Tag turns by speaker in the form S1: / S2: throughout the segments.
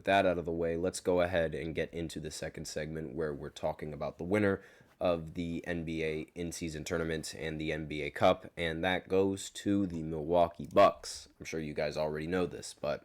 S1: that out of the way, let's go ahead and get into the second segment where we're talking about the winner of the NBA in-season tournament and the NBA Cup, and that goes to the Milwaukee Bucks. I'm sure you guys already know this, but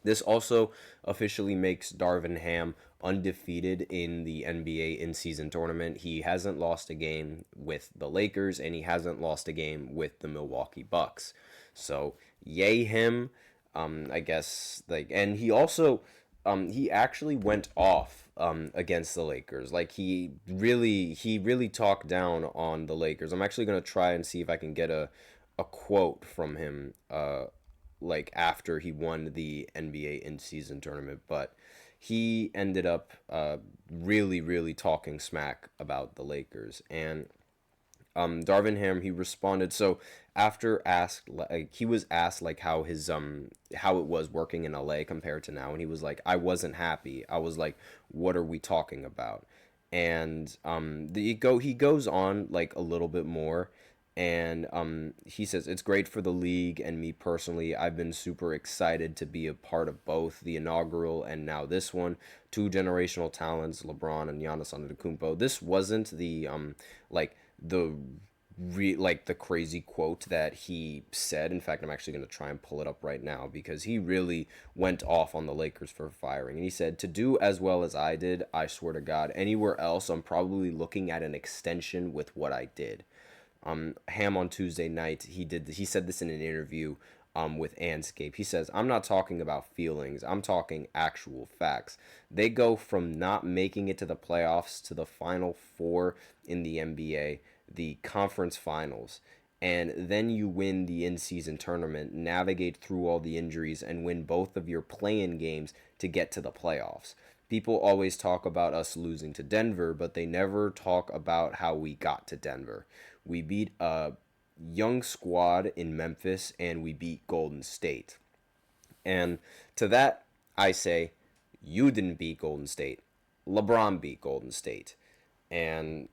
S1: this also officially makes Darvin Ham undefeated in the NBA in-season tournament. He hasn't lost a game with the Lakers, and he hasn't lost a game with the Milwaukee Bucks. So, yay him. I guess, and he also, he actually went off against the Lakers. Like, he really talked down on the Lakers. I'm actually going to try and see if I can get a quote from him, like after he won the NBA in-season tournament, but he ended up really talking smack about the Lakers. And Darvin Ham, he responded. So after he was asked like how it was working in LA compared to now, and he was like, I wasn't happy. I was like, what are we talking about? And he goes on like a little bit more. And he says, it's great for the league and me personally. I've been super excited to be a part of both the inaugural and now this one. Two generational talents, LeBron and Giannis Antetokounmpo. This wasn't the the crazy quote that he said. In fact, I'm actually going to try and pull it up right now because he really went off on the Lakers for firing. And he said, to do as well as I did, I swear to God, anywhere else, I'm probably looking at an extension with what I did. Ham on Tuesday night, he said this in an interview with Anscape. He says, I'm not talking about feelings. I'm talking actual facts. They go from not making it to the playoffs to the Final Four in the NBA, the conference finals, and then you win the in-season tournament, navigate through all the injuries, and win both of your play-in games to get to the playoffs. People always talk about us losing to Denver, but they never talk about how we got to Denver. We beat a young squad in Memphis, and we beat Golden State. And to that, I say, you didn't beat Golden State. LeBron beat Golden State. And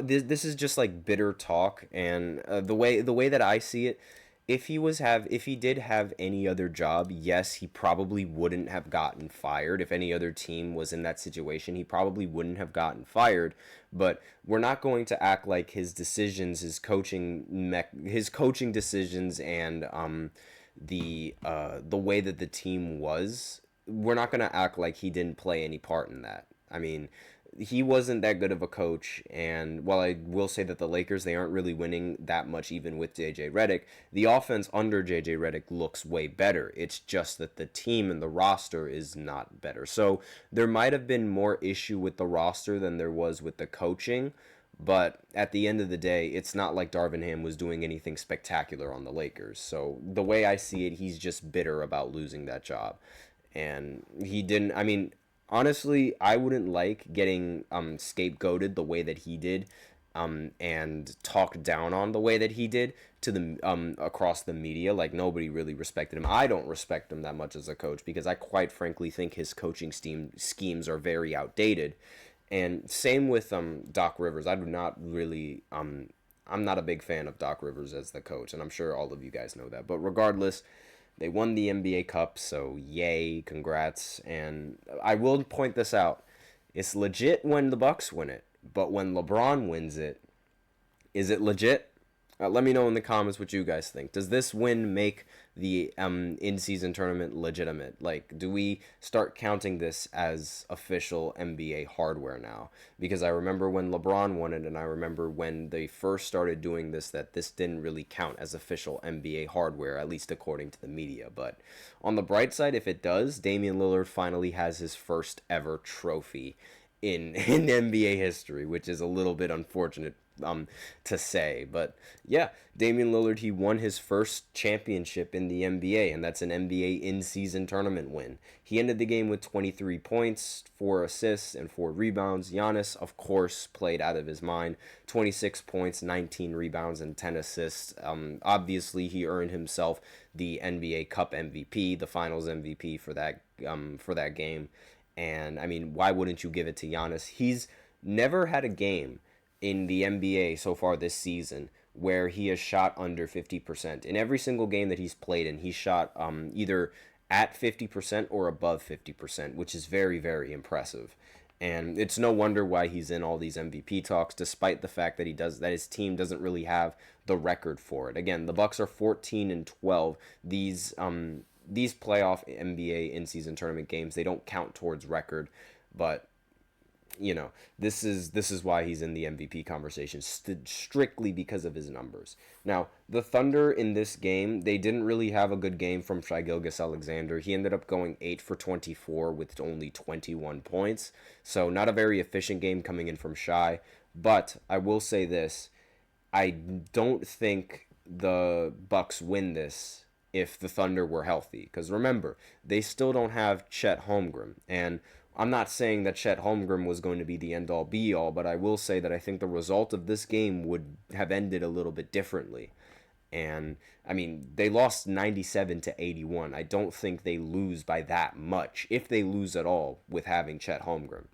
S1: this is just like bitter talk. And the way that I see it, if he did have any other job, yes, he probably wouldn't have gotten fired. If any other team was in that situation, he probably wouldn't have gotten fired. But we're not going to act like his decisions, his coaching decisions, and the way that the team was. We're not going to act like he didn't play any part in that. I mean, he wasn't that good of a coach, and while I will say that the Lakers, they aren't really winning that much even with JJ Redick, the offense under JJ Redick looks way better. It's just that the team and the roster is not better. So there might have been more issue with the roster than there was with the coaching, but at the end of the day, it's not like Darvin Ham was doing anything spectacular on the Lakers. So the way I see it, he's just bitter about losing that job. And he didn't, I mean, honestly, I wouldn't like getting scapegoated the way that he did, and talked down on the way that he did to the across the media. Like, nobody really respected him. I don't respect him that much as a coach because I quite frankly think his coaching schemes are very outdated. And same with Doc Rivers. I do not really I'm not a big fan of Doc Rivers as the coach, and I'm sure all of you guys know that. But regardless, they won the NBA Cup, so yay, congrats. And I will point this out. It's legit when the Bucks win it, but when LeBron wins it, is it legit? Let me know in the comments what you guys think. Does this win make the in-season tournament legitimate? Like, do we start counting this as official NBA hardware now? Because I remember when LeBron won it, and I remember when they first started doing this, that this didn't really count as official NBA hardware, at least according to the media. But on the bright side, if it does, Damian Lillard finally has his first ever trophy in NBA history, which is a little bit unfortunate to say. But yeah, Damian Lillard, he won his first championship in the NBA, and that's an NBA in-season tournament win. He ended the game with 23 points, 4 assists, and 4 rebounds. Giannis, of course, played out of his mind. 26 points, 19 rebounds, and 10 assists. Obviously, he earned himself the NBA Cup MVP, the Finals MVP for that game. And, I mean, why wouldn't you give it to Giannis? He's never had a game in the NBA so far this season where he has shot under 50%. In every single game that he's played in, he shot either at 50% or above 50%, which is very, very impressive. And it's no wonder why he's in all these MVP talks, despite the fact that his team doesn't really have the record for it. Again, the Bucks are 14-12. These playoff NBA in-season tournament games, they don't count towards record, but this is why he's in the MVP conversation, strictly because of his numbers. Now, the Thunder in this game, they didn't really have a good game from Shai Gilgeous-Alexander. He ended up going 8 for 24 with only 21 points, so not a very efficient game coming in from Shai. But I will say this, I don't think the Bucks win this if the Thunder were healthy, because remember, they still don't have Chet Holmgren, and I'm not saying that Chet Holmgren was going to be the end-all be-all, but I will say that I think the result of this game would have ended a little bit differently. And, I mean, they lost 97-81. I don't think they lose by that much, if they lose at all, with having Chet Holmgren.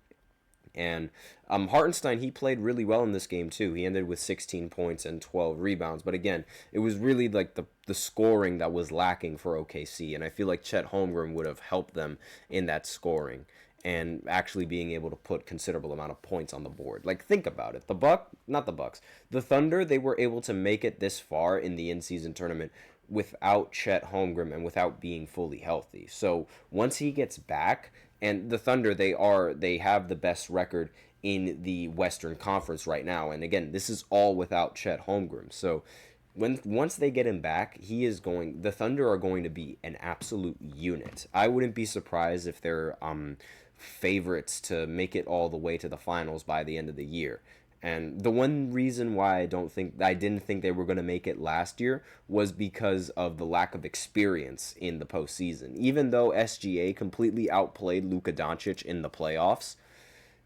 S1: And Hartenstein, he played really well in this game, too. He ended with 16 points and 12 rebounds. But again, it was really like the scoring that was lacking for OKC. And I feel like Chet Holmgren would have helped them in that scoring and actually being able to put considerable amount of points on the board. Like, think about it. The Thunder, they were able to make it this far in the in-season tournament without Chet Holmgren and without being fully healthy. So once he gets back, and the Thunder, they have the best record in the Western Conference right now. And again, this is all without Chet Holmgren. So once they get him back, the Thunder are going to be an absolute unit. I wouldn't be surprised if they're favorites to make it all the way to the finals by the end of the year. And the one reason why I didn't think they were going to make it last year was because of the lack of experience in the postseason. Even though SGA completely outplayed Luka Doncic in the playoffs,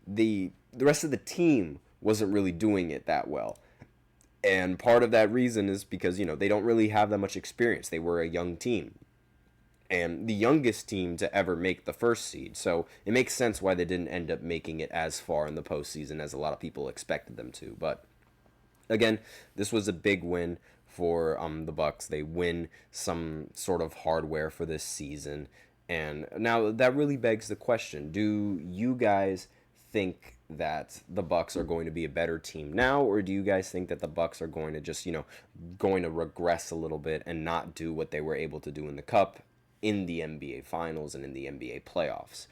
S1: the rest of the team wasn't really doing it that well. And part of that reason is because, they don't really have that much experience. They were a young team, and the youngest team to ever make the first seed. So it makes sense why they didn't end up making it as far in the postseason as a lot of people expected them to. But again, this was a big win for the Bucks. They win some sort of hardware for this season. And now that really begs the question, do you guys think that the Bucks are going to be a better team now, or do you guys think that the Bucks are going to just, going to regress a little bit and not do what they were able to do in the Cup, in the NBA Finals, and in the NBA playoffs?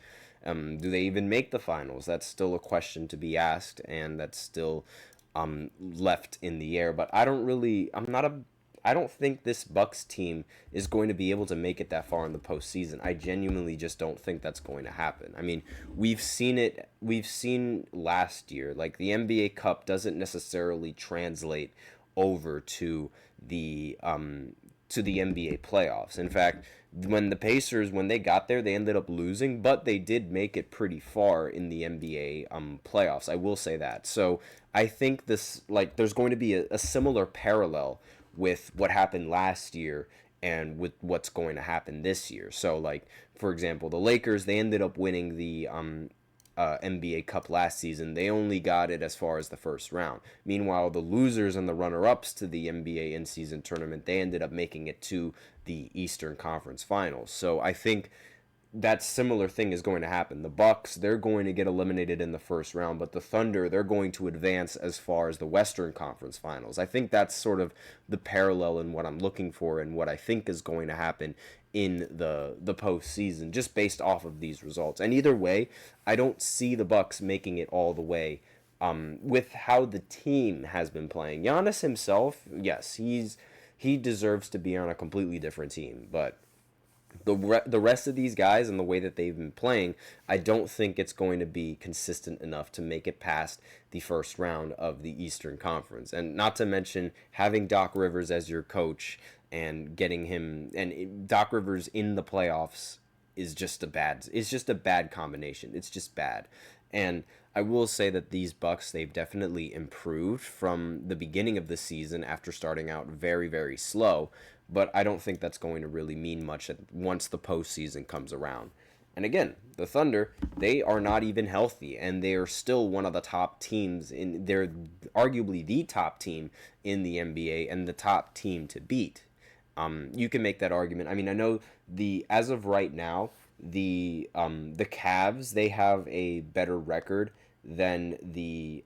S1: Do they even make the finals? That's still a question to be asked, and that's still left in the air. But I don't think this Bucks team is going to be able to make it that far in the postseason. I genuinely just don't think that's going to happen. I mean, we've seen last year, like the NBA Cup doesn't necessarily translate over to the NBA playoffs. In fact, when the Pacers, when they got there, they ended up losing, but they did make it pretty far in the NBA playoffs. I will say that. So I think there's going to be a similar parallel with what happened last year and with what's going to happen this year. So, like, for example, the Lakers, they ended up winning the NBA Cup last season. They only got it as far as the first round. Meanwhile, the losers and the runner-ups to the NBA in-season tournament, they ended up making it to the Eastern Conference Finals. So I think that similar thing is going to happen. The Bucks, they're going to get eliminated in the first round, but the Thunder, they're going to advance as far as the Western Conference Finals. I think that's sort of the parallel in what I'm looking for and what I think is going to happen in the postseason, just based off of these results. And either way, I don't see the Bucks making it all the way with how the team has been playing. Giannis himself, yes, he deserves to be on a completely different team, but the rest of these guys and the way that they've been playing, I don't think it's going to be consistent enough to make it past the first round of the Eastern Conference. And not to mention having Doc Rivers as your coach and getting him, and Doc Rivers in the playoffs is just a bad combination. It's just bad. And I will say that these Bucks, they've definitely improved from the beginning of the season after starting out very, very slow. But I don't think that's going to really mean much once the postseason comes around. And again, the Thunder, they are not even healthy, and they are still one of the top teams they're arguably the top team in the NBA and the top team to beat. You can make that argument. I mean, I know as of right now, the Cavs, they have a better record than the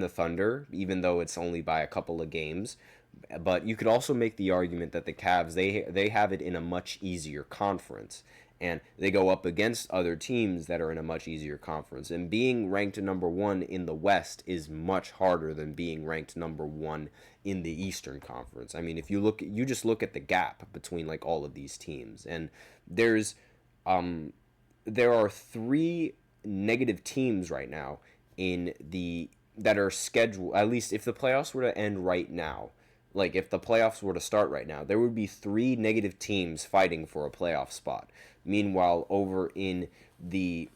S1: Thunder, even though it's only by a couple of games. But you could also make the argument that the Cavs, they have it in a much easier conference, and they go up against other teams that are in a much easier conference. And being ranked number one in the West is much harder than being ranked number one in the Eastern Conference. I mean, if you just look at the gap between like all of these teams, and there are three negative teams right now that are scheduled. At least if the playoffs were to end right now, like if the playoffs were to start right now, there would be three negative teams fighting for a playoff spot. Meanwhile, over in the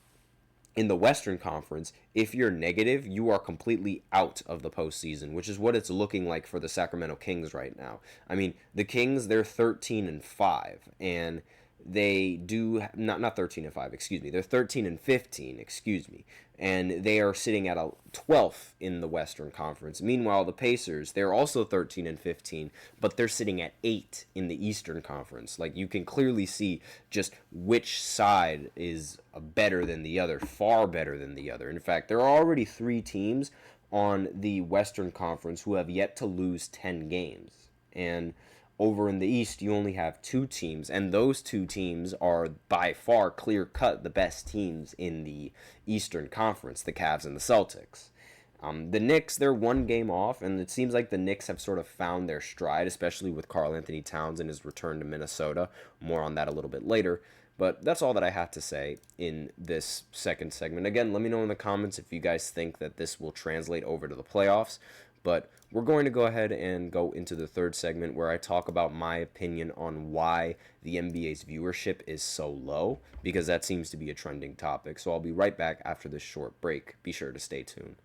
S1: Western Conference, if you're negative, you are completely out of the postseason, which is what it's looking like for the Sacramento Kings right now. I mean, the Kings, they're 13-5, and they do not 13-5, excuse me. They're 13-15, excuse me, and they are sitting at a 12th in the Western Conference. Meanwhile, the Pacers, they're also 13-15, but they're sitting at 8 in the Eastern Conference. Like, you can clearly see just which side is better than the other, far better than the other. In fact, there are already 3 teams on the Western Conference who have yet to lose 10 games, and over in the East, you only have 2 teams, and those 2 teams are by far clear-cut the best teams in the Eastern Conference, the Cavs and the Celtics. The Knicks, they're 1 game off, and it seems like the Knicks have sort of found their stride, especially with Karl Anthony Towns and his return to Minnesota. More on that a little bit later. But that's all that I have to say in this second segment. Again, let me know in the comments if you guys think that this will translate over to the playoffs. But we're going to go ahead and go into the third segment where I talk about my opinion on why the NBA's viewership is so low, because that seems to be a trending topic. So I'll be right back after this short break. Be sure to stay tuned.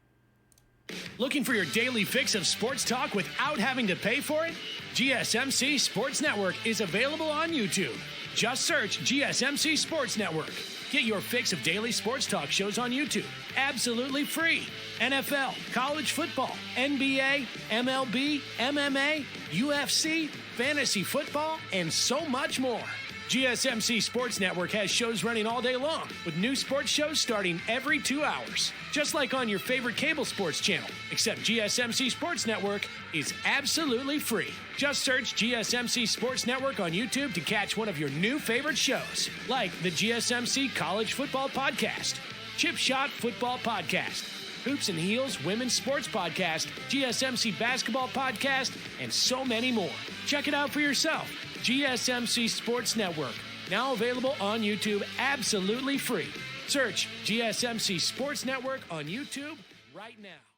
S2: Looking for your daily fix of sports talk without having to pay for it? GSMC Sports Network is available on YouTube. Just search GSMC Sports Network. Get your fix of daily sports talk shows on YouTube, absolutely free. NFL, college football, NBA, MLB, MMA, UFC, fantasy football, and so much more. GSMC Sports Network has shows running all day long, with new sports shows starting every 2 hours. Just like on your favorite cable sports channel, except GSMC Sports Network is absolutely free. Just search GSMC Sports Network on YouTube to catch one of your new favorite shows, like the GSMC College Football Podcast, Chip Shot Football Podcast, Hoops and Heels Women's Sports Podcast, GSMC Basketball Podcast, and so many more. Check it out for yourself. GSMC Sports Network, now available on YouTube absolutely free. Search GSMC Sports Network on YouTube right now.